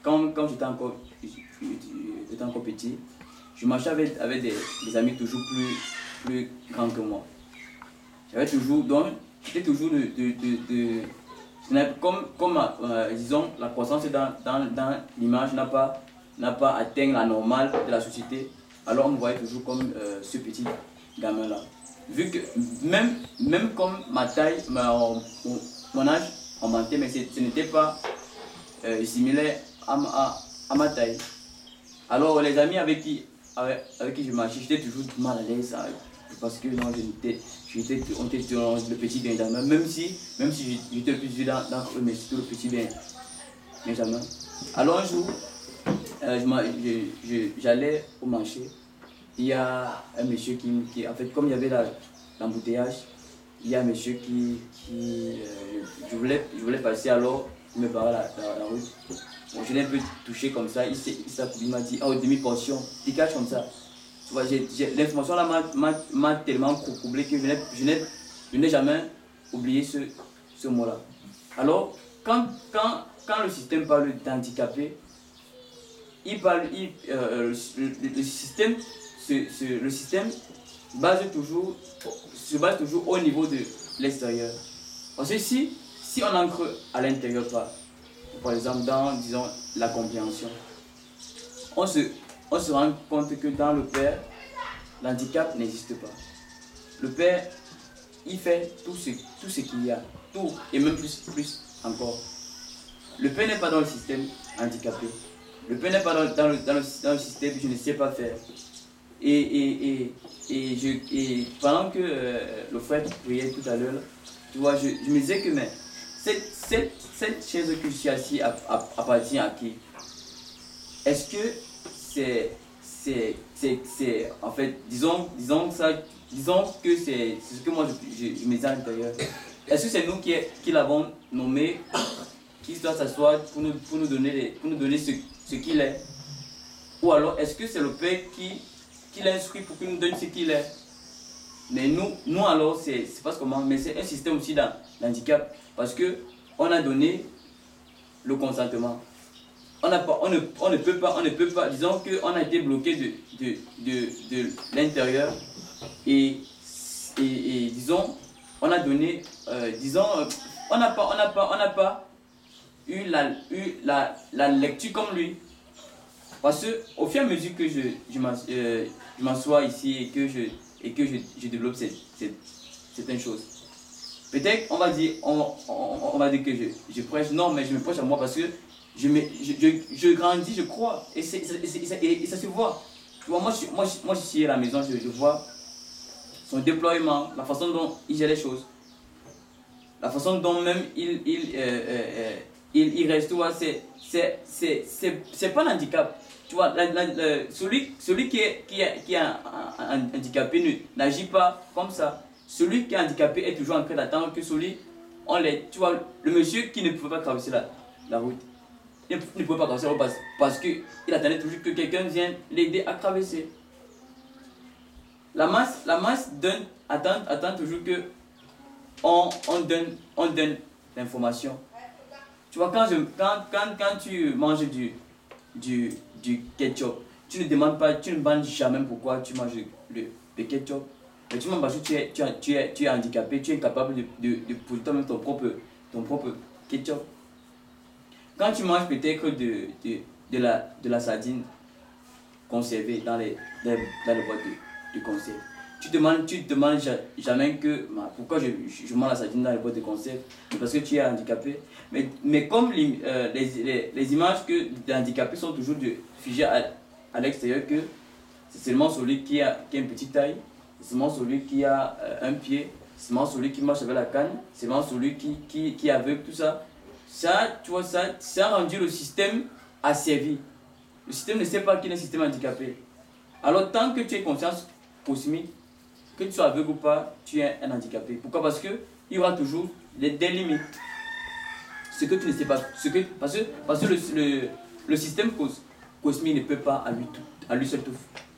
quand j'étais encore petit, je marchais avec des amis toujours plus grands que moi. J'avais toujours, donc, j'étais toujours disons, la croissance dans l'image n'a pas atteint la normale de la société, alors on me voyait toujours comme ce petit gamin-là. Vu que, même comme ma taille, mon âge augmentait, mais ce n'était pas similaire à ma taille. Alors les amis avec qui je marchais, j'étais toujours mal à l'aise parce que non, on était le petit Benjamin, même si j'étais le plus vieux dans eux, mais c'était le petit Benjamin. Alors un jour, j'allais au marché, il y a un monsieur qui en fait, comme il y avait l'embouteillage, il y a un monsieur je voulais passer, alors il me barrait la rue. Bon, je l'ai un peu touché comme ça, il m'a dit, oh, demi-portion, dégage comme ça. Tu vois, l'information là m'a tellement troublé que je n'ai jamais oublié ce mot-là. Alors, quand le système parle d'handicapé, le système se base toujours au niveau de l'extérieur. Parce que si on ancre à l'intérieur, par exemple dans, disons, la compréhension, on se rend compte que dans le père, l'handicap n'existe pas. Le père, il fait tout ce qu'il y a, tout, et même plus encore. Le père n'est pas dans le système handicapé. Le père n'est pas dans le système je ne sais pas faire. Et pendant que le frère priait tout à l'heure, tu vois, je me disais que mais cette chaise que je suis assis appartient à qui? Est-ce que c'est en fait, disons que c'est ce que moi je me dis à l'intérieur. Est-ce que c'est nous qui l'avons nommé, qui doit s'asseoir pour nous donner ce qu'il est? Ou alors est-ce que c'est le Père qui l'instruit pour qu'il nous donne ce qu'il est? Mais nous alors, c'est pas comment, mais c'est un système aussi d'handicap, parce que on a donné le consentement. On ne peut pas, disons qu'on a été bloqué de l'intérieur et disons, on a donné, on n'a pas eu la lecture comme lui. Parce qu'au fur et à mesure que je m'assois ici et que je développe certaines choses, peut-être on va dire que je prêche, non, mais je me prêche à moi parce que je grandis, je crois, et ça se voit. Tu vois, moi je suis à la maison, je vois son déploiement, la façon dont il gère les choses, la façon dont même il reste, tu vois, c'est pas l'handicap. Tu vois, celui qui est handicapé n'agit pas comme ça. Celui qui est handicapé est toujours en train d'attendre que celui, tu vois, le monsieur qui ne pouvait pas traverser la route, il ne pouvait pas traverser la route parce qu'il attendait toujours que quelqu'un vienne l'aider à traverser. La masse attend toujours que on donne l'information. Tu vois, quand tu manges du ketchup, tu ne demandes jamais pourquoi tu manges le ketchup. Mais tu manges parce que tu es handicapé, tu es incapable de produire toi-même ton propre ketchup. Quand tu manges peut-être de la sardine conservée dans les boîtes de conserve, tu te demandes jamais pourquoi je mange la sardine dans les boîtes de conserve, parce que tu es handicapé. Mais comme les images des handicapés sont toujours figées à l'extérieur, que c'est seulement celui qui a une petite taille, c'est seulement celui qui a un pied, c'est seulement celui qui marche avec la canne, c'est seulement celui qui est aveugle, tout ça. Ça, tu vois, ça a rendu le système asservi. Le système ne sait pas qu'il est un système handicapé. Alors tant que tu as conscience cosmique, que tu sois aveugle ou pas, tu es un handicapé. Pourquoi? Parce qu'il y aura toujours des limites. Ce que tu ne sais pas. Parce que le système cosmique ne peut pas à lui seul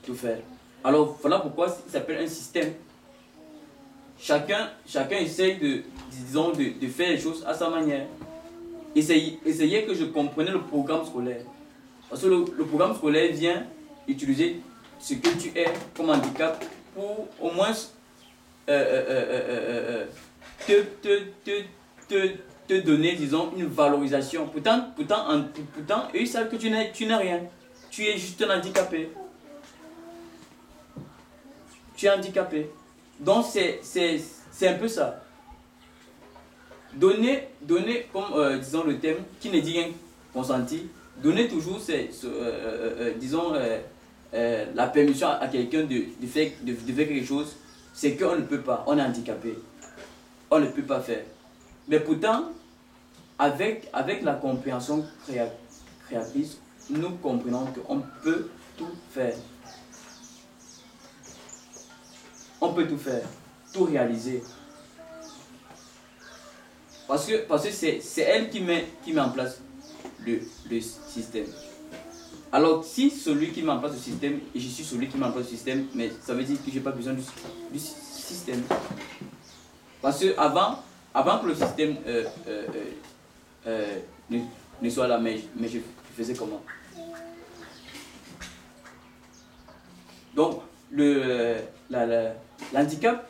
tout faire. Alors voilà pourquoi il s'appelle un système. Chacun essaye de faire les choses à sa manière. essayez que je comprenne le programme scolaire. Parce que le programme scolaire vient utiliser ce que tu es comme handicap pour au moins te donner, disons, une valorisation. Pourtant eux, ils savent que tu n'es rien. Tu es juste un handicapé. Tu es handicapé. Donc, c'est un peu ça. Donner comme, disons, le thème qui ne dit rien consenti, donner toujours, disons, la permission à quelqu'un de faire quelque chose, c'est qu'on ne peut pas, on est handicapé. On ne peut pas faire. Mais pourtant, avec la compréhension créatrice, nous comprenons qu'on peut tout faire. On peut tout faire, tout réaliser. Parce que c'est elle qui met en place le système. Alors, si celui qui met en place le système, et je suis celui qui met en place le système, mais ça veut dire que je n'ai pas besoin du système. Parce que avant que le système ne soit là, mais je faisais comment? Donc, l'handicap,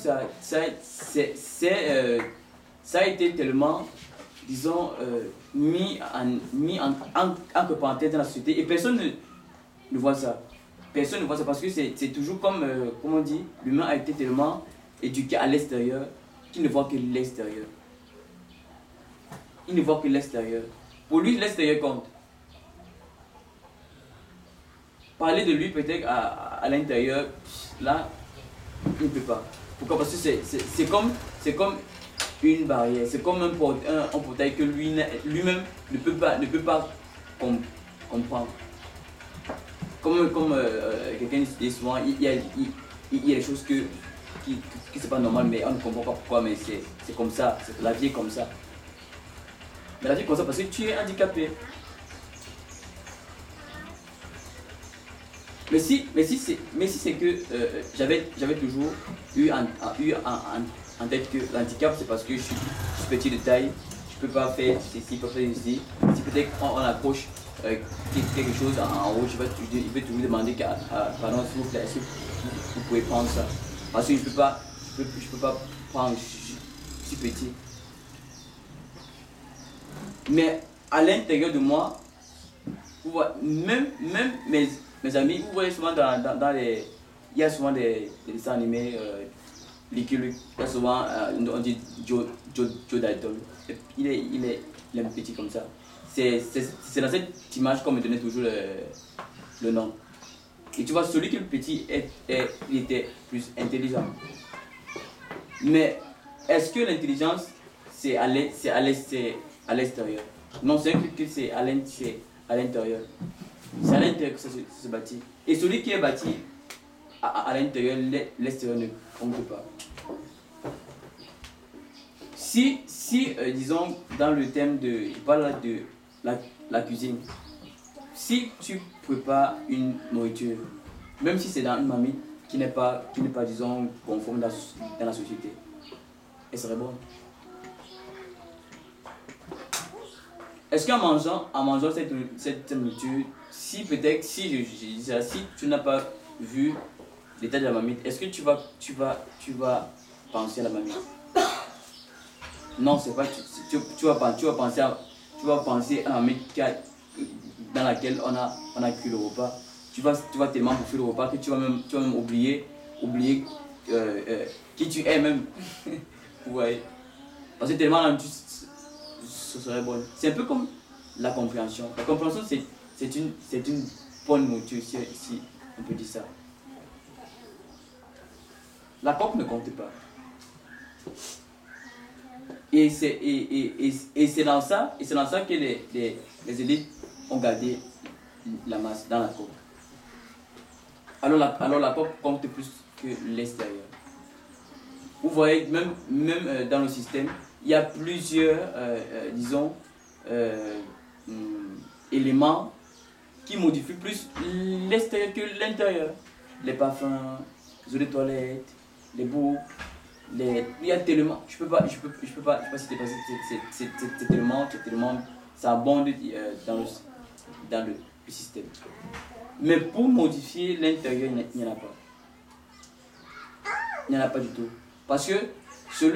ça a été tellement, disons, mis entre parenthèses dans la société et personne ne voit ça. Personne ne voit ça parce que c'est toujours comme on dit, l'humain a été tellement éduqué à l'extérieur qu'il ne voit que l'extérieur. Il ne voit que l'extérieur. Pour lui, l'extérieur compte. Parler de lui peut-être à l'intérieur, là, il ne peut pas. Pourquoi? Parce que c'est comme une barrière, c'est comme un portail que lui-même ne peut pas comprendre. Comme quelqu'un dit souvent, il y a des choses qui c'est pas normal, mais on ne comprend pas pourquoi, mais c'est comme ça, la vie est comme ça. Mais la vie est comme ça parce que tu es handicapé. Mais si c'est que j'avais toujours eu en tête que l'handicap c'est parce que je suis petit de taille, je peux pas faire ceci, pas faire ceci. Si peut-être on accroche quelque chose en haut, il va toujours demander pardon s'il vous plaît, est-ce que vous pouvez prendre ça? Parce que je peux pas prendre, je suis petit. Mais à l'intérieur de moi, vous voyez, même mes amis, vous voyez souvent dans les... Il y a souvent des dessins animés, il y a souvent, on dit Joe Dalton. Il est un petit comme ça. C'est dans cette image qu'on me donnait toujours le nom. Et tu vois, celui qui est petit, il était plus intelligent. Mais est-ce que l'intelligence, c'est à l'extérieur? Non, c'est que c'est à l'intérieur. C'est à l'intérieur que ça se bâtit. Et celui qui est bâti à l'intérieur, l'extérieur ne compte pas. Si disons, dans le thème je parle de la cuisine, si tu prépares une nourriture, même si c'est dans une marmite qui n'est pas, disons, conforme dans la société, elle serait bonne. Est-ce qu'en mangeant cette nourriture, si tu n'as pas vu l'état de la marmite, est-ce que tu vas penser à la marmite? Non, c'est pas. Tu vas penser à la marmite dans laquelle on a cuit le repas. Tu vas tellement bouffer le repas que tu vas même oublier qui tu es même. Vous voyez? Parce que tellement la nourriture ce serait bon. C'est un peu comme la compréhension. La compréhension, c'est une bonne nourriture, si on peut dire ça. La coque ne compte pas. Et c'est dans ça que les élites ont gardé la masse dans la coque. Alors la coque compte plus que l'extérieur. Vous voyez, même dans le système, il y a plusieurs, disons, éléments qui modifient plus l'extérieur que l'intérieur. Les parfums, les eaux de toilette, les boues, il y a tellement, je peux pas citer parce que c'est tellement, ça abonde dans le système. Mais pour modifier l'intérieur, il n'y en a pas. Il n'y en a pas du tout. Parce que si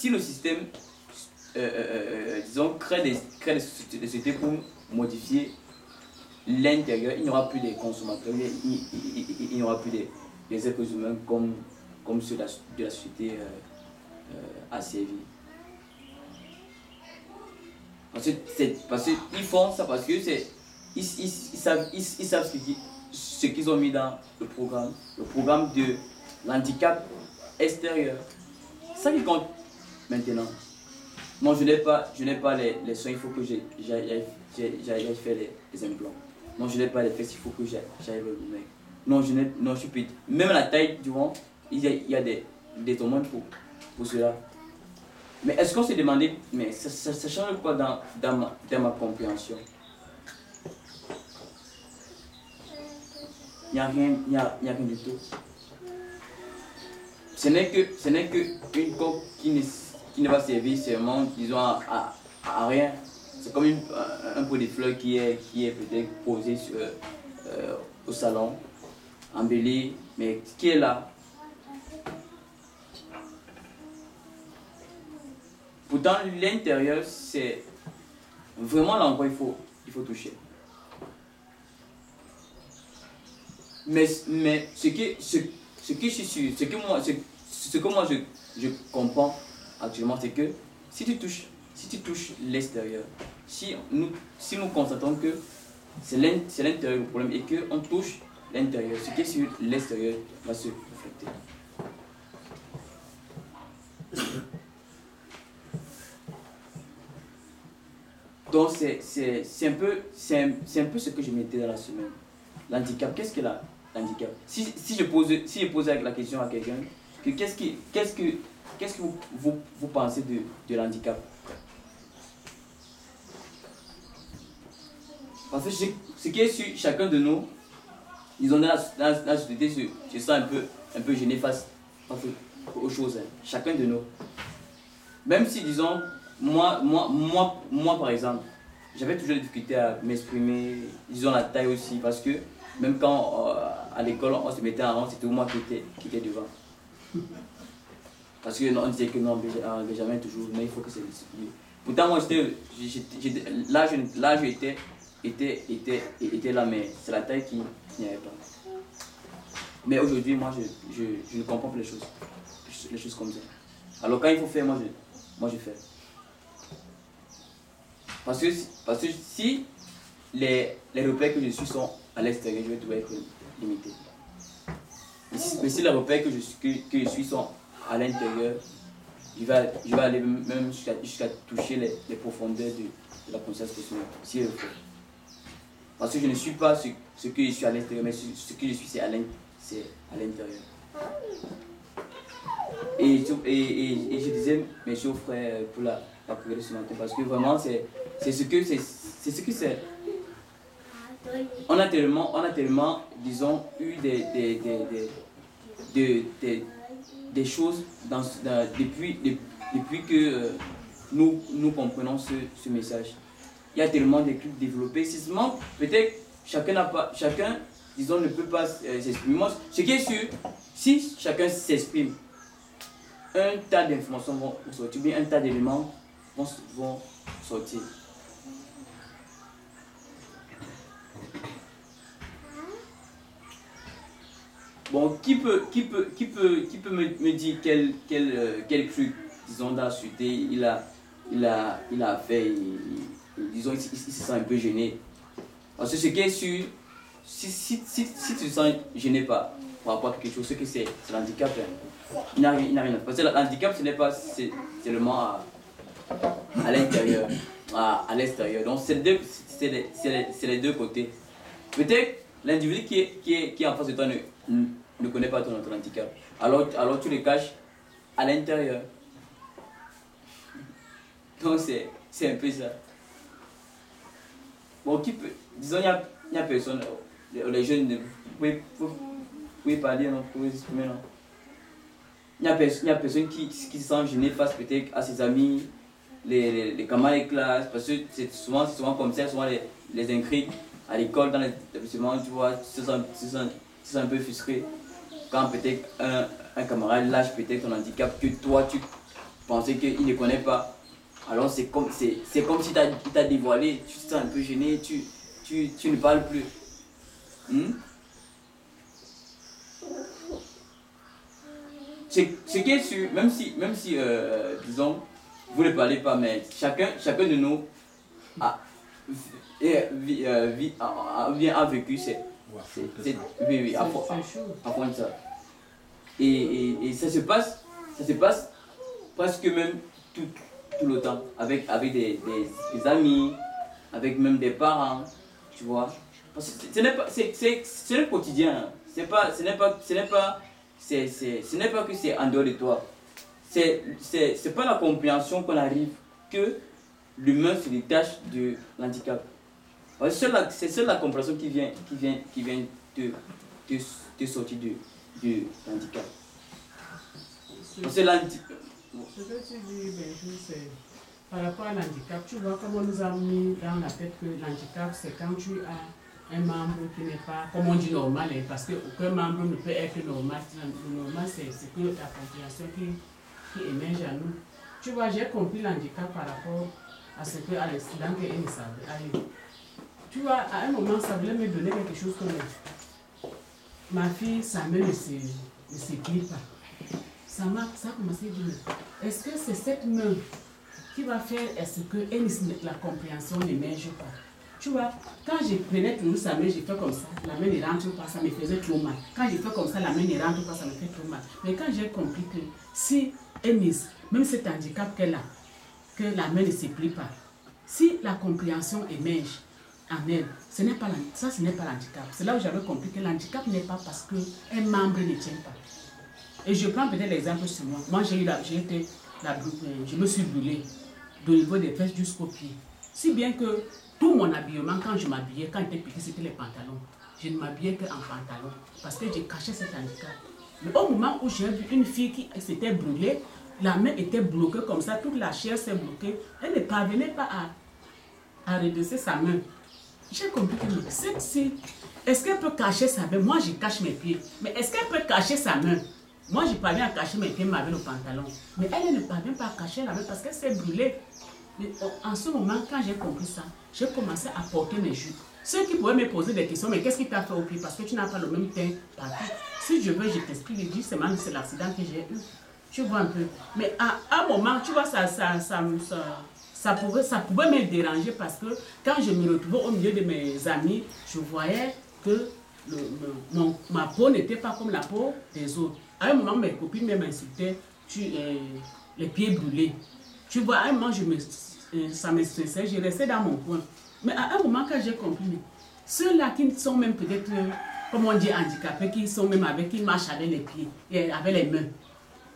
le système, disons, crée des sociétés pour modifier l'intérieur, il n'y aura plus des consommateurs, il n'y aura plus des êtres humains comme ceux de la société asservie. Parce qu'ils font ça parce que ils savent ce qu'ils ont mis dans le programme de l'handicap extérieur. C'est ça qui compte maintenant. Non, je n'ai pas les soins, il faut que j'aille faire les implants. Non, je n'ai pas les fesses, il faut que j'aille le mec. Non, je suis petit. Même la taille du ventre, il y a des hormones pour cela. Mais est-ce qu'on s'est demandé, mais ça change quoi dans ma compréhension? Il n'y a rien du tout. Ce n'est que une coque qui ne va servir seulement, disons, à rien. C'est comme un pot de fleurs qui est peut-être posé au salon, embelli, mais qui est là. Pourtant, l'intérieur, c'est vraiment l'endroit il faut toucher. Mais ce que moi je comprends actuellement, c'est que si tu touches l'extérieur, si nous constatons que c'est l'intérieur le problème et qu'on touche l'intérieur, ce qui est sur l'extérieur va se refléter. Donc c'est un peu ce que je mettais dans la semaine. L'handicap, qu'est-ce que l'handicap? Si je pose la question à quelqu'un, qu'est-ce que vous pensez de l'handicap? Parce que ce qui est sur chacun de nous, disons dans la société, je sens un peu gêné face aux choses. Hein. Chacun de nous. Même si, disons, moi par exemple, j'avais toujours des difficultés à m'exprimer, disons la taille aussi, parce que même quand à l'école on se mettait en rang, c'était moi qui était devant. Parce que on disait que non, Benjamin toujours, mais il faut que c'est discipliné. Pourtant moi l'âge était là, mais c'est la taille qui n'y avait pas. Mais aujourd'hui, moi je ne comprends plus les choses comme ça. Alors quand il faut faire, moi je fais. Parce que si les repères que je suis sont à l'extérieur, je vais toujours être limité. Mais si les repères que je suis sont à l'intérieur, je vais aller même jusqu'à toucher les profondeurs de la conscience personnelle. Si je le fais. Parce que je ne suis pas ce que je suis à l'extérieur, mais ce que je suis, c'est à l'intérieur. Et je disais, mes chers frères, pour la prière de ce matin, parce que vraiment, c'est ce que c'est. On a tellement, disons, eu des choses depuis que nous comprenons ce message. Il y a tellement de trucs développés. Sinon, peut-être chacun, disons, ne peut pas s'exprimer. Moi, ce qui est sûr, si chacun s'exprime, un tas d'informations vont sortir, bien un tas d'éléments vont sortir. Bon, qui peut me dire quel truc, disons, dans la société il a fait, disons, il se sent un peu gêné. Parce que ce qui est sûr, si tu te sens gêné par rapport à quelque chose, ce que c'est l'handicap, il n'a rien à faire. Parce que l'handicap, ce n'est pas seulement à l'intérieur, à l'extérieur. Donc, c'est les deux côtés. Peut-être l'individu qui est en face de toi ne connaît pas ton handicap. Alors tu le caches à l'intérieur. Donc, c'est un peu ça. Bon, disons, il n'y a personne, les jeunes, vous pouvez parler, non, vous pouvez exprimer, non. il n'y a personne qui se sent gêné face peut-être à ses amis, les camarades de classe, parce que c'est souvent comme ça, souvent les intrigues à l'école, dans les établissements, tu vois, tu te sens un peu frustré. Quand peut-être un camarade lâche peut-être ton handicap que toi tu pensais qu'il ne connaît pas. Alors c'est comme si t'a dévoilé, tu te sens un peu gêné, tu ne parles plus. Ce qui est sûr, même si disons, vous ne parlez pas, mais chacun de nous a vécu ça. Oui, à fond de ça. Et ça se passe presque même tout le temps, avec des amis, avec même des parents, tu vois. Parce que c'est le quotidien. Ce n'est pas que c'est en dehors de toi. C'est pas la compréhension qu'on arrive que l'humain se détache de l'handicap. C'est seule la compréhension qui vient te sortir de l'handicap. Ce que tu dis, Benjou, c'est par rapport à l'handicap. Tu vois comment on nous a mis dans la tête que l'handicap, c'est quand tu as un membre qui n'est pas, comme on dit, normal, parce qu'aucun membre ne peut être normal. Le normal, c'est que la compréhension qui émerge à nous. Tu vois, j'ai compris l'handicap par rapport à ce que à l'accident qu'elle savait. Tu vois, à un moment, ça voulait me donner quelque chose comme ma fille, sa main ne se plie pas. Ça a commencé à dire, est-ce que c'est cette main qui va faire, est-ce que la compréhension n'émerge pas? Tu vois, quand je prenais toujours sa main, je fais comme ça, la main ne rentre pas, ça me faisait trop mal. Quand je fais comme ça, la main ne rentre pas, ça me fait trop mal. Mais quand j'ai compris que si Eunice, même cet handicap qu'elle a, que la main ne se plie pas, si la compréhension émerge en elle, ce n'est pas l'handicap. C'est là où j'avais compris que l'handicap n'est pas parce qu'un membre ne tient pas. Et je prends peut-être l'exemple sur moi. Moi, je me suis brûlée du niveau des fesses jusqu'aux pieds. Si bien que tout mon habillement, quand je m'habillais, quand j'étais petite, c'était les pantalons. Je ne m'habillais qu'en pantalon parce que j'ai caché cet handicap. Mais au moment où j'ai vu une fille qui s'était brûlée, la main était bloquée comme ça, toute la chair s'est bloquée. Elle ne parvenait pas à redresser sa main. J'ai compris que est-ce qu'elle peut cacher sa main? Moi, je cache mes pieds. Mais est-ce qu'elle peut cacher sa main? Moi, je parviens à cacher mes pieds avec le pantalon. Mais elle ne parvient pas à cacher la main parce qu'elle s'est brûlée. Mais en ce moment, quand j'ai compris ça, j'ai commencé à porter mes jupes. Ceux qui pouvaient me poser des questions, mais qu'est-ce qui t'a fait au pied? Parce que tu n'as pas le même teint partout. Si je veux, je t'explique. Je dis, c'est l'accident que j'ai eu. Tu vois un peu. Mais à un moment, tu vois, ça pouvait me déranger parce que quand je me retrouvais au milieu de mes amis, je voyais que ma peau n'était pas comme la peau des autres. À un moment, mes copines m'insultaient, les pieds brûlés. Tu vois, à un moment, ça me stressait, je restais dans mon coin. Mais à un moment, quand j'ai compris, ceux-là qui sont même peut-être, comme on dit, handicapés, qui marchent avec les pieds et avec les mains,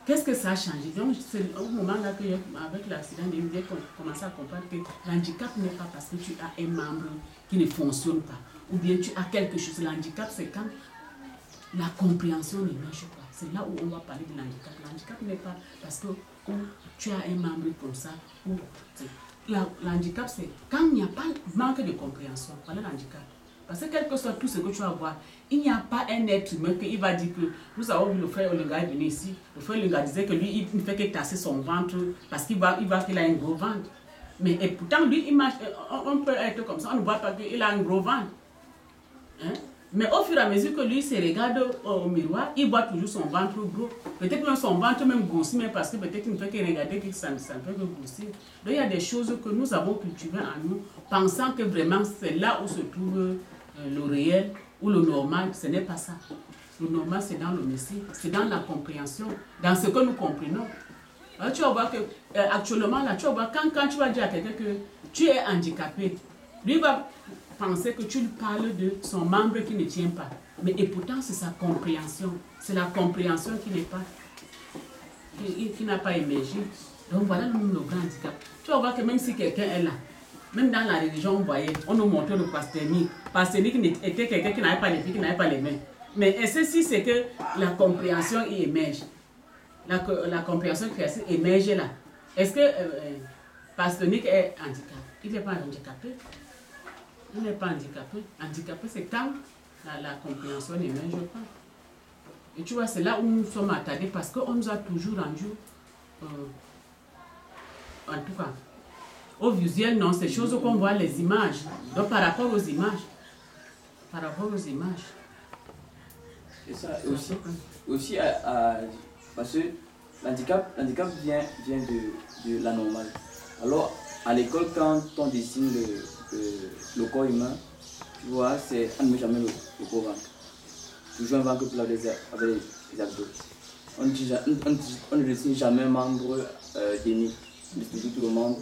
qu'est-ce que ça a changé? Donc, c'est au moment là que, avec l'accident, j'ai commencé à comprendre que l'handicap n'est pas parce que tu as un membre qui ne fonctionne pas, ou bien tu as quelque chose. L'handicap, c'est quand la compréhension n'émerge pas. C'est là où on va parler de l'handicap. L'handicap n'est pas parce que tu as un membre comme ça. L'handicap, c'est quand il n'y a pas manque de compréhension. Voilà l'handicap. Parce que quel que soit tout ce que tu vas voir, il n'y a pas un être humain qui va dire que nous avons vu le frère Olinga venir ici. Le frère Olinga disait que lui, il ne fait que tasser son ventre parce qu'il a un gros ventre. Mais et pourtant, lui, il marche, on peut être comme ça, on ne voit pas qu'il a un gros ventre. Hein? Mais au fur et à mesure que lui se regarde au miroir, il voit toujours son ventre gros. Peut-être même son ventre même grossit, mais parce que peut-être qu'il ne fait que regarder que ça ne fait que grossir. Donc il y a des choses que nous avons cultivées en nous, pensant que vraiment c'est là où se trouve le réel ou le normal. Ce n'est pas ça. Le normal, c'est dans le Messie, c'est dans la compréhension, dans ce que nous comprenons. Alors, tu vas voir que actuellement, là, tu vas voir, quand tu vas dire à quelqu'un que tu es handicapé, lui va penser que tu lui parles de son membre qui ne tient pas. Mais et pourtant, c'est sa compréhension. C'est la compréhension qui n'a pas émergé. Donc voilà le grand handicap. Tu vas voir que même si quelqu'un est là, même dans la religion, on nous montrait le pasténique. Pasténique était quelqu'un qui n'avait pas les pieds, qui n'avait pas les mains. Mais ceci, c'est que la compréhension y émerge. la compréhension créatrice émerge là. Est-ce que Pasteur Nick est handicapé? Il n'est pas handicapé. Il n'est pas handicapé. Handicapé, c'est quand la compréhension n'émerge pas. Et tu vois, c'est là où nous sommes attardés parce qu'on nous a toujours rendu, en tout cas, au visuel, non, c'est choses qu'on voit les images. Donc par rapport aux images. Par rapport aux images. Et ça, aussi parce que l'handicap vient de la normale. Alors, à l'école, quand on dessine le corps humain, tu vois, on ne met jamais le corps ventre. Toujours un ventre plat avec les abdos. On ne dessine jamais un membre déni. On dessine tout le membre.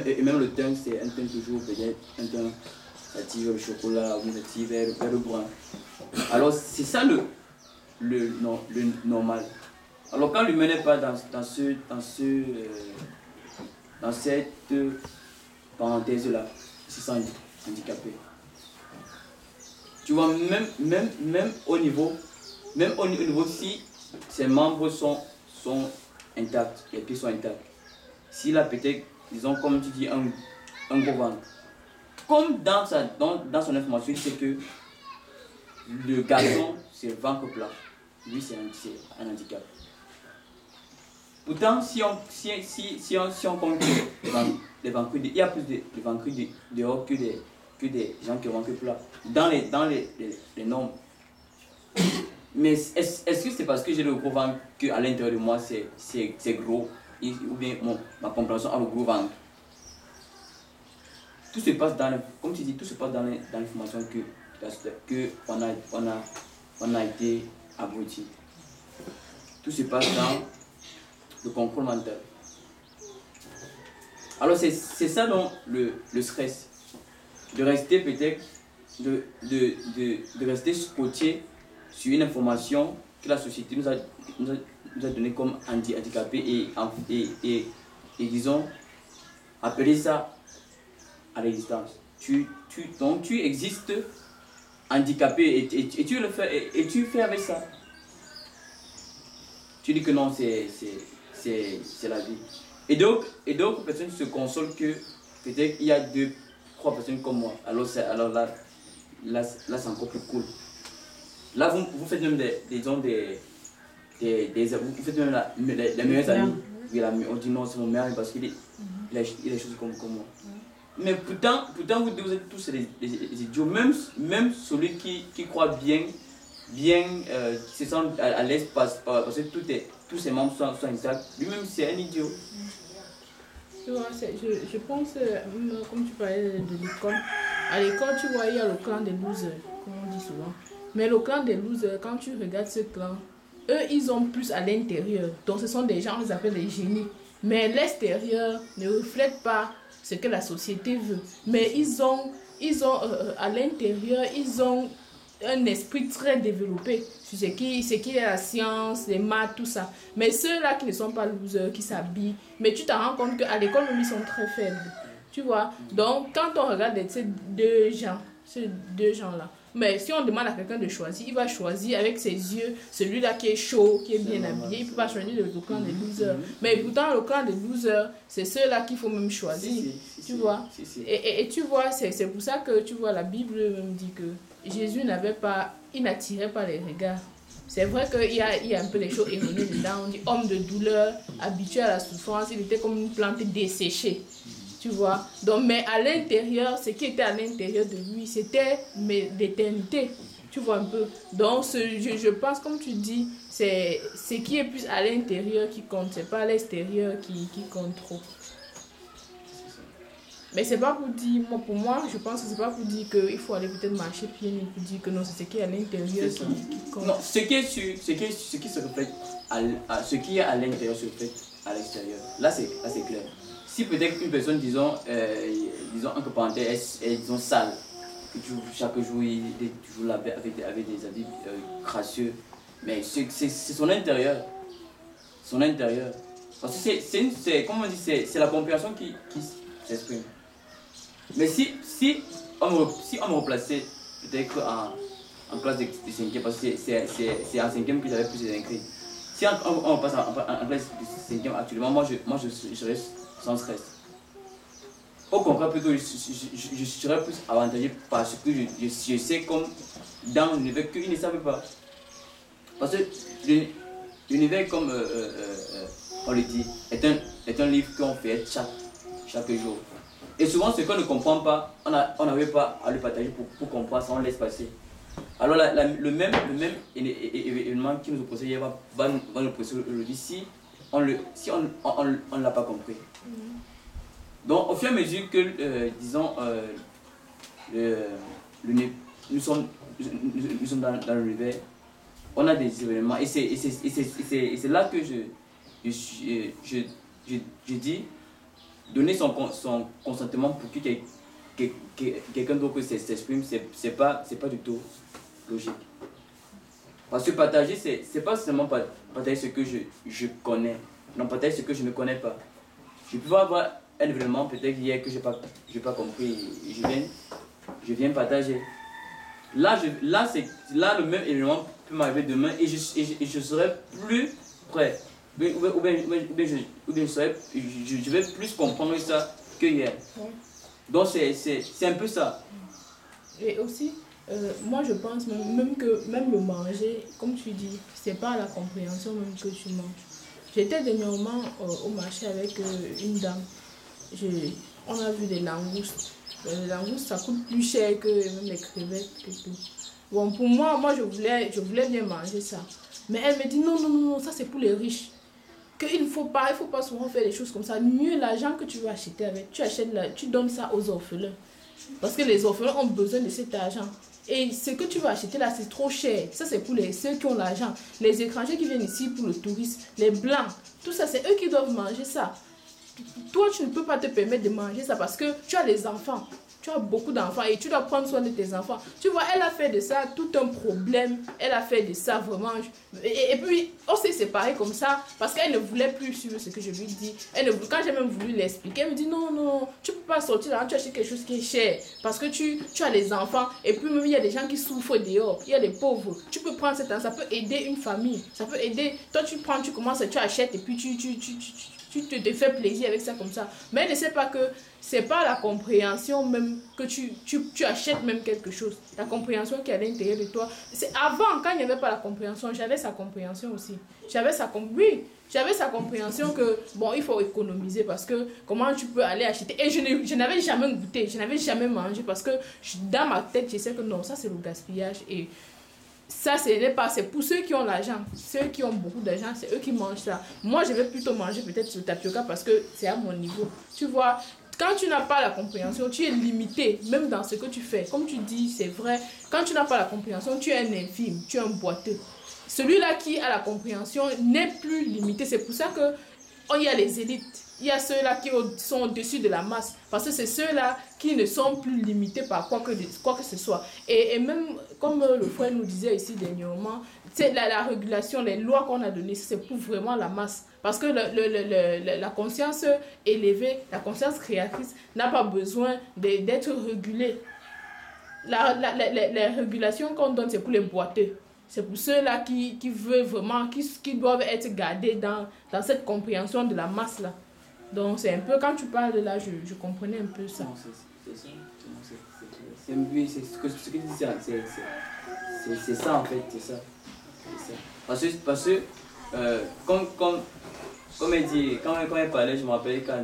Et même le teint, c'est un teint toujours peut-être un teint attiré au chocolat ou attiré vers le brun. Alors, c'est ça le normal. Alors, quand l'humain n'est pas dans cette parenthèse-là, il se sent handicapé. Tu vois, même au niveau si ses membres sont intacts, les pieds sont intacts. S'il a peut-être, disons, comme tu dis, un gros ventre. Comme dans son information, il sait que le garçon, c'est le ventre plat. Lui, c'est un handicap. Pourtant, si on compte les ventres, il y a plus de ventres dehors que des gens qui ont ventre plat. Dans les normes. Mais est-ce que c'est parce que j'ai le gros ventre qu'à l'intérieur de moi, c'est gros, ou bien ma compréhension a le gros ventre? Tout se passe comme tu dis, tout se passe dans l'information que on a été abruti. Tout se passe dans le contrôle mental. Alors c'est ça donc le stress. De rester peut-être, de rester scotché sur une information que la société nous a donnée comme handicapé et disons, appeler ça à l'existence. Donc tu existes handicapé et tu le fais et tu fais avec ça. Tu dis que non, c'est la vie. Et d'autres personnes se consolent que peut-être il y a 2-3 personnes comme moi. Alors là c'est encore plus cool. Là vous faites même vous faites même les meilleurs amis. Oui, on dit non, c'est mon meilleur ami parce qu'il a des choses comme moi. Mais pourtant vous êtes tous des idiots. Même celui qui croit bien, qui se sent à l'aise parce que tous ses membres sont intacts, lui-même c'est un idiot. Tu vois, je pense, comme tu parlais de l'école, à l'école, tu vois, il y a le clan des losers, comme on dit souvent. Mais le clan des losers, quand tu regardes ce clan, eux, ils ont plus à l'intérieur. Donc, ce sont des gens, on les appelle les génies. Mais l'extérieur ne reflète pas ce que la société veut. Mais ils ont à l'intérieur, ils ont un esprit très développé sur ce qui est la science, les maths, tout ça. Mais ceux-là qui ne sont pas losers, qui s'habillent, mais tu t'en rends compte qu'à l'école, ils sont très faibles. Tu vois? Donc, quand on regarde ces deux gens-là, mais si on demande à quelqu'un de choisir, il va choisir avec ses yeux celui-là qui est chaud, qui est bien habillé. Il ne peut pas choisir le clan des losers. Mais pourtant, le clan des losers, c'est ceux-là qu'il faut même choisir. Tu vois? Et tu vois, c'est pour ça que tu vois, la Bible même dit que Jésus n'attirait pas les regards. C'est vrai qu'il y a un peu les choses erronées dedans. On dit homme de douleur, habitué à la souffrance, il était comme une plante desséchée. Tu vois? Donc, mais à l'intérieur, ce qui était à l'intérieur de lui, c'était l'éternité. Tu vois un peu? Donc, je pense, comme tu dis, c'est ce qui est plus à l'intérieur qui compte. C'est pas à l'extérieur qui compte trop. Mais c'est pas pour dire, pour moi, je pense que c'est pas pour dire qu'il faut aller peut-être marcher pieds nus pour dire que non, c'est ce qui est à l'intérieur qui compte. Non, ce qui se reflète, ce qui est à l'intérieur se reflète à l'extérieur. Là, c'est clair. Si peut-être une personne, disons entre parenthèses, est disons sale, que chaque jour il est toujours là avec des habits crasseux, mais c'est son intérieur. Son intérieur. Parce que c'est comme on dit, c'est la compréhension qui s'exprime. Mais si on me replaçait peut-être en classe de 5e, parce que c'est en 5e que j'avais plus d'inscrits. si on passe en classe de 5e actuellement, moi je reste sans stress. Au contraire, plutôt, je serais plus avantagé parce que je sais comme dans l'univers qu'ils ne savent pas. Parce que l'univers, comme on le dit, est un livre qu'on fait chaque jour. Et souvent, ce qu'on ne comprend pas, on n'arrive pas à le partager pour comprendre ça, on laisse passer. Alors, le même événement qui nous opposait hier va nous opposer aujourd'hui si on ne l'a pas compris. Donc, au fur et à mesure que, disons, nous sommes dans l'univers, on a des événements. Et c'est là que je dis, donner son consentement pour que quelqu'un d'autre s'exprime, c'est pas du tout logique. Parce que partager, c'est pas seulement partager ce que je connais, non, partager ce que je ne connais pas. Je peux avoir un événement peut-être hier que je n'ai pas compris et je viens partager. Là, le même événement peut m'arriver demain et je serai plus prêt. Ou bien je vais plus comprendre ça que hier. Ouais. Donc c'est un peu ça. Et aussi, moi je pense même le manger, comme tu dis, c'est pas la compréhension même que tu manges. J'étais dernièrement au marché avec une dame. On a vu des langoustes. Les langoustes, ça coûte plus cher que même les crevettes et tout. Bon, pour moi je voulais bien manger ça. Mais elle me dit non, ça c'est pour les riches. Qu'il ne faut pas souvent faire des choses comme ça. Mieux l'argent que tu veux acheter avec, tu donnes ça aux orphelins. Parce que les orphelins ont besoin de cet argent. Et ce que tu vas acheter là, c'est trop cher. Ça, c'est pour ceux qui ont l'argent. Les étrangers qui viennent ici pour le tourisme, les blancs, tout ça, c'est eux qui doivent manger ça. Toi, tu ne peux pas te permettre de manger ça parce que tu as des enfants. Tu as beaucoup d'enfants et tu dois prendre soin de tes enfants. Tu vois, elle a fait de ça tout un problème. Elle a fait de ça vraiment. Et puis, on s'est séparés comme ça parce qu'elle ne voulait plus suivre ce que je lui dis. Quand j'ai même voulu l'expliquer, elle me dit non, tu ne peux pas sortir là, tu achètes quelque chose qui est cher parce que tu as les enfants. Et puis, même il y a des gens qui souffrent dehors. Il y a des pauvres. Tu peux prendre cet temps, ça peut aider une famille. Ça peut aider. Toi, tu commences, tu achètes et puis tu te fais plaisir avec ça comme ça. Mais elle ne sait pas que c'est pas la compréhension même que tu achètes même quelque chose. La compréhension qui est à l'intérieur de toi. C'est avant, quand il n'y avait pas la compréhension, j'avais sa compréhension aussi. J'avais sa compréhension que, bon, il faut économiser parce que comment tu peux aller acheter. Et je n'avais jamais goûté, je n'avais jamais mangé parce que dans ma tête, je sais que non, ça c'est le gaspillage. Et ça, c'est pour ceux qui ont l'argent. Ceux qui ont beaucoup d'argent, c'est eux qui mangent ça. Moi, je vais plutôt manger peut-être le tapioca parce que c'est à mon niveau. Tu vois, quand tu n'as pas la compréhension, tu es limité, même dans ce que tu fais. Comme tu dis, c'est vrai. Quand tu n'as pas la compréhension, tu es un infime, tu es un boiteux. Celui-là qui a la compréhension n'est plus limité. C'est pour ça qu'il y a les élites. Il y a ceux-là qui sont au-dessus de la masse. Parce que c'est ceux-là qui ne sont plus limités par quoi que ce soit. Et même, comme le frère nous disait ici dernièrement, c'est la régulation, les lois qu'on a données, c'est pour vraiment la masse. Parce que la conscience élevée, la conscience créatrice n'a pas besoin d'être régulée. Les régulations qu'on donne, c'est pour les boiteux. C'est pour ceux-là qui veulent vraiment, qui doivent être gardés dans cette compréhension de la masse-là. Donc c'est un peu, quand tu parles de là, je comprenais un peu ça. C'est ça. Ce que tu dis, c'est ça en fait, c'est ça. Parce que comme elle dit, quand elle parlait, je me rappelle quand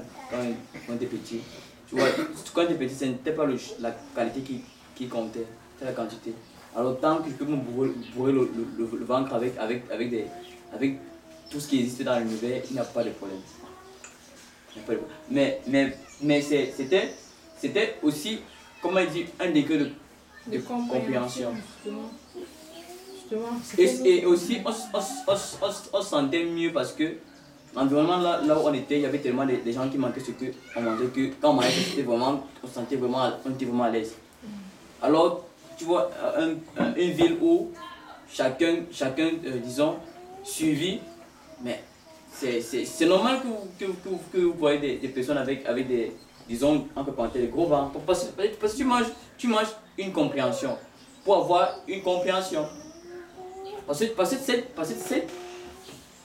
on était petit. Tu vois, quand tu es petit, ce n'était pas la qualité qui comptait, c'est la quantité. Alors tant que je peux me bourrer le ventre avec tout ce qui existe dans l'univers, il n'y a pas de problème. Mais c'était aussi, comme elle dit, un degré de compréhension. Justement, et aussi, on se sentait mieux parce que l'environnement là où on était, il y avait tellement de gens qui manquaient ce qu'on mangeait que quand on mangeait, on était vraiment à l'aise. Alors, tu vois, une ville où chacun disons, suivi, mais c'est normal que vous voyez des personnes avec des, disons, entre parenthèses, des gros ventres. Parce que tu manges une compréhension. Pour avoir une compréhension. Parce que cette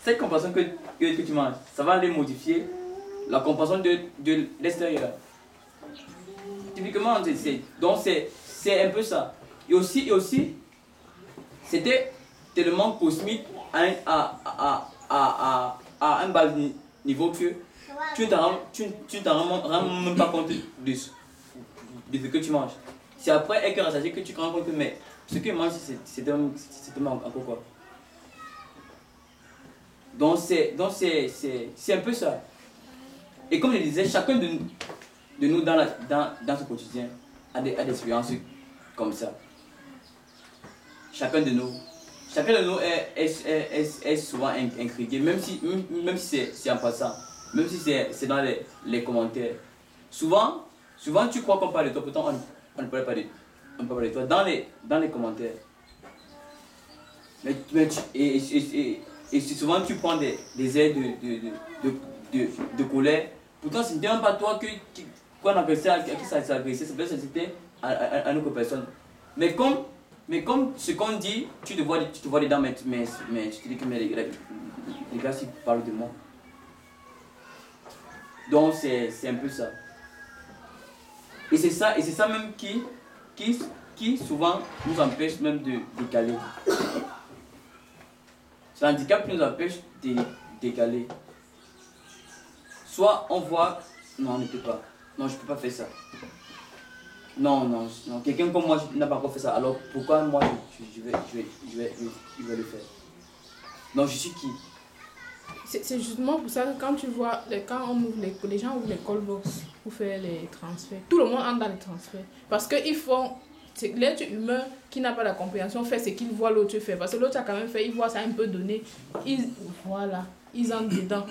cette compréhension que tu manges, ça va aller modifier la compréhension de l'extérieur. Typiquement, donc c'est un peu ça. Et aussi c'était tellement cosmique à un bas niveau que tu ne t'en rends même pas compte de ce que tu manges. C'est après, avec un rassasié, que tu te rends compte que mais, ce que tu manges, c'est tellement encore quoi. Donc c'est un peu ça. Et comme je disais, chacun de nous dans ce quotidien a des expériences comme ça. Chacun de nous est souvent intrigué, même si c'est en passant, même si c'est dans les commentaires. Souvent tu crois qu'on parle de toi, pourtant on ne parle pas de toi dans les commentaires. Et souvent tu prends des airs de colère. Pourtant ce n'était même pas toi qu'on agressait, à qui ça s'agressait, c'était à une autre personne. Mais comme ce qu'on dit, tu te vois dedans, mais tu te dis que les gars s'ils parlent de moi. Donc c'est un peu ça. Et c'est ça même qui souvent nous empêche même de décaler. C'est l'handicap qui nous empêche de décaler. Soit on voit, non, on ne peut pas. Non, je ne peux pas faire ça. Non. Quelqu'un comme moi n'a pas encore fait ça. Alors pourquoi moi je vais le faire? Non, je suis qui? C'est justement pour ça que quand tu vois, quand on ouvre les gens ouvrent les call box pour faire les transferts, tout le monde entre dans les transferts. Parce qu'ils font, l'être humain qui n'a pas la compréhension fait ce qu'il voit l'autre faire. Parce que l'autre a quand même fait, il voit ça un peu donné. Voilà, ils entrent dedans.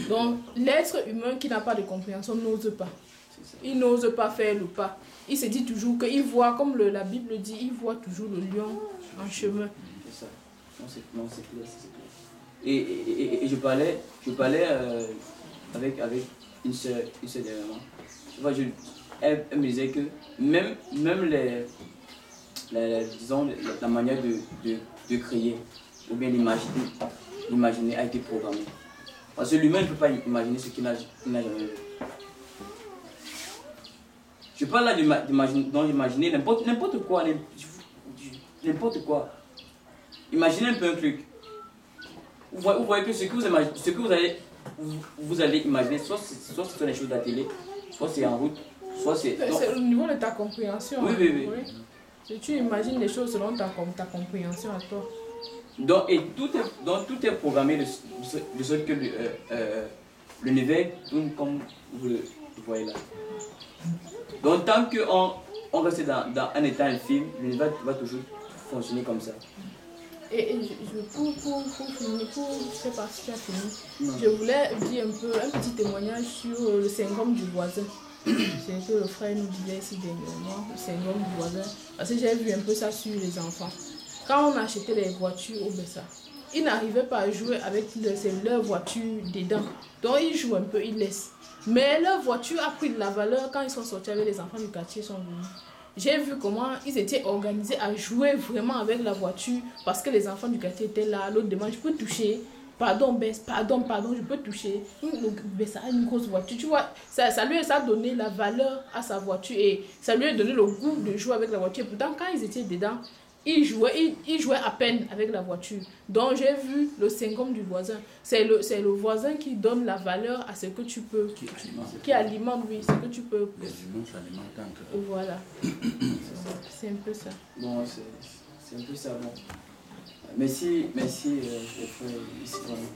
Donc l'être humain qui n'a pas de compréhension n'ose pas. Il n'ose pas faire le pas. Il se dit toujours qu'il voit, comme la Bible dit, il voit toujours le lion en chemin. C'est ça. Non, c'est clair. Et je parlais avec une soeur dernièrement. Tu vois, elle me disait que même disons, la manière de créer, ou bien l'imaginer a été programmée. Parce que l'humain ne peut pas imaginer ce qu'il n'a jamais vu. Je parle là d'imaginer n'importe quoi. Imaginez un peu un truc. Vous voyez que ce que vous allez imaginer, soit ce sont des choses de la télé, soit c'est en route, soit c'est... C'est au niveau de ta compréhension. Oui. Si tu imagines les choses selon ta compréhension à toi. Donc tout est programmé de sorte que l'univers tourne comme vous le voyez là. Donc tant qu'on reste dans un état infime, l'univers va toujours fonctionner comme ça. Et pour finir, je sais pas si tu as fini, je voulais dire un petit témoignage sur le syndrome du voisin. C'est ce que le frère nous disait ici dernièrement, le syndrome du voisin. Parce que j'ai vu un peu ça sur les enfants. Quand on achetait les voitures au Bessa, ils n'arrivaient pas à jouer avec leur voiture dedans. Donc ils jouent un peu, ils laissent. Mais leur voiture a pris de la valeur quand ils sont sortis avec les enfants du quartier, sont venus. J'ai vu comment ils étaient organisés à jouer vraiment avec la voiture parce que les enfants du quartier étaient là. L'autre demande, je peux toucher? Pardon, Bess, pardon, je peux toucher. Bess a une grosse voiture. Tu vois, ça lui a donné la valeur à sa voiture et ça lui a donné le goût de jouer avec la voiture. Pourtant, quand ils étaient dedans, ils jouaient à peine avec la voiture. Donc, j'ai vu le syndrome du voisin. C'est le voisin qui donne la valeur à ce que tu peux. Qui alimente, oui, ce que tu peux. Les humains s'alimentent entre eux. Voilà. C'est un peu ça. Bon, c'est un peu ça, bon. Merci, les frères, ici, vraiment.